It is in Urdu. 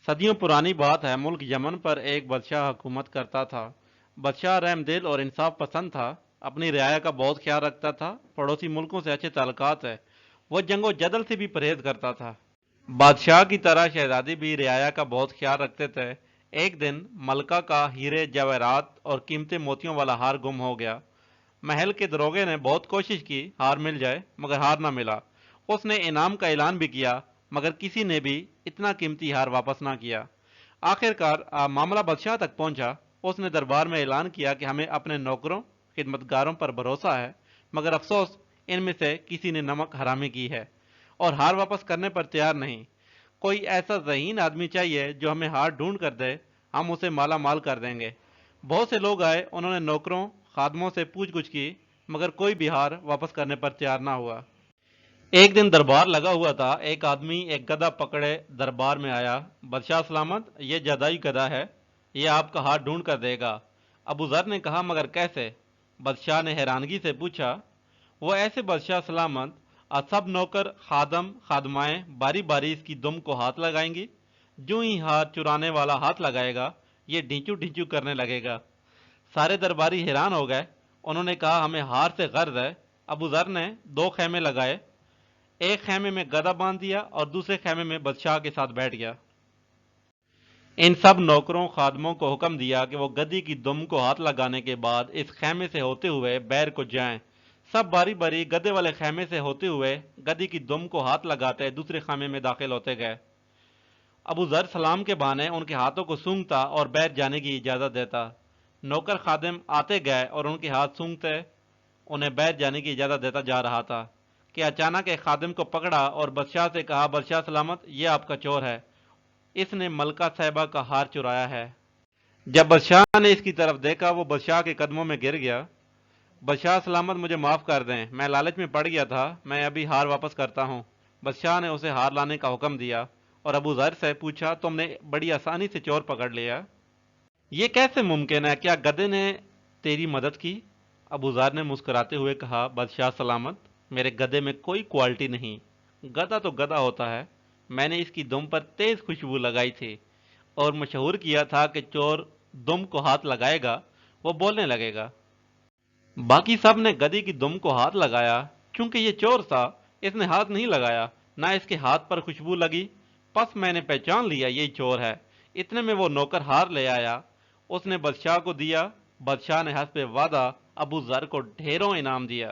صدیوں پرانی بات ہے، ملک یمن پر ایک بادشاہ حکومت کرتا تھا۔ بادشاہ رحم دل اور انصاف پسند تھا، اپنی رعایا کا بہت خیال رکھتا تھا، پڑوسی ملکوں سے اچھے تعلقات ہے، وہ جنگ و جدل سے بھی پرہیز کرتا تھا۔ بادشاہ کی طرح شہزادی بھی رعایا کا بہت خیال رکھتے تھے۔ ایک دن ملکہ کا ہیرے جواہرات اور قیمتی موتیوں والا ہار گم ہو گیا۔ محل کے دروگے نے بہت کوشش کی ہار مل جائے، مگر ہار نہ ملا۔ اس نے انعام کا اعلان بھی کیا، مگر کسی نے بھی اتنا قیمتی ہار واپس نہ کیا۔ آخرکار معاملہ بادشاہ تک پہنچا۔ اس نے دربار میں اعلان کیا کہ ہمیں اپنے نوکروں خدمتگاروں پر بھروسہ ہے، مگر افسوس ان میں سے کسی نے نمک حرامی کی ہے اور ہار واپس کرنے پر تیار نہیں۔ کوئی ایسا ذہین آدمی چاہیے جو ہمیں ہار ڈھونڈ کر دے، ہم اسے مالا مال کر دیں گے۔ بہت سے لوگ آئے، انہوں نے نوکروں خادموں سے پوچھ گچھ کی، مگر کوئی بھی ہار واپس کرنے پر تیار نہ ہوا۔ ایک دن دربار لگا ہوا تھا، ایک آدمی ایک گدھا پکڑے دربار میں آیا۔ بادشاہ سلامت، یہ جدائی گدھا ہے، یہ آپ کا ہار ڈھونڈ کر دے گا۔ ابو ذر نے کہا، مگر کیسے؟ بادشاہ نے حیرانگی سے پوچھا۔ وہ ایسے بادشاہ سلامت، سب نوکر خادم خادمائیں باری باری اس کی دم کو ہاتھ لگائیں گی۔ جو ہی ہار چرانے والا ہاتھ لگائے گا، یہ ڈھینچو ڈھینچو کرنے لگے گا۔ سارے درباری حیران ہو گئے، انہوں نے کہا ہمیں ہار سے غرض ہے۔ ابو ذر نے دو خیمے لگائے، ایک خیمے میں گدھا باندھ دیا اور دوسرے خیمے میں بادشاہ کے ساتھ بیٹھ گیا۔ ان سب نوکروں خادموں کو حکم دیا کہ وہ گدھی کی دم کو ہاتھ لگانے کے بعد اس خیمے سے ہوتے ہوئے بیر کو جائیں۔ سب باری باری گدھے والے خیمے سے ہوتے ہوئے گدھی کی دم کو ہاتھ لگاتے دوسرے خیمے میں داخل ہوتے گئے۔ ابو ذر سلام کے بہانے ان کے ہاتھوں کو سونگھتا اور بیٹھ جانے کی اجازت دیتا۔ نوکر خادم آتے گئے اور ان کے ہاتھ سونگھتے انہیں بیٹھ جانے کی اجازت دیتا جا رہا تھا کہ اچانک ایک خادم کو پکڑا اور بادشاہ سے کہا، بادشاہ سلامت، یہ آپ کا چور ہے، اس نے ملکہ صاحبہ کا ہار چرایا ہے۔ جب بادشاہ نے اس کی طرف دیکھا، وہ بادشاہ کے قدموں میں گر گیا۔ بادشاہ سلامت، مجھے معاف کر دیں، میں لالچ میں پڑ گیا تھا، میں ابھی ہار واپس کرتا ہوں۔ بادشاہ نے اسے ہار لانے کا حکم دیا اور ابو ذر سے پوچھا، تم نے بڑی آسانی سے چور پکڑ لیا، یہ کیسے ممکن ہے؟ کیا گدھے نے تیری مدد کی؟ ابو ذر نے مسکراتے ہوئے کہا، بادشاہ سلامت، میرے گدھے میں کوئی کوالٹی نہیں، گدھا تو گدھا ہوتا ہے، میں نے اس کی دم پر تیز خوشبو لگائی تھی اور مشہور کیا تھا کہ چور دم کو ہاتھ لگائے گا وہ بولنے لگے گا۔ باقی سب نے گدھی کی دم کو ہاتھ لگایا، چونکہ یہ چور تھا اس نے ہاتھ نہیں لگایا، نہ اس کے ہاتھ پر خوشبو لگی، پس میں نے پہچان لیا یہی چور ہے۔ اتنے میں وہ نوکر ہار لے آیا، اس نے بادشاہ کو دیا۔ بادشاہ نے حسب وعدہ ابو ذر کو ڈھیروں انعام دیا۔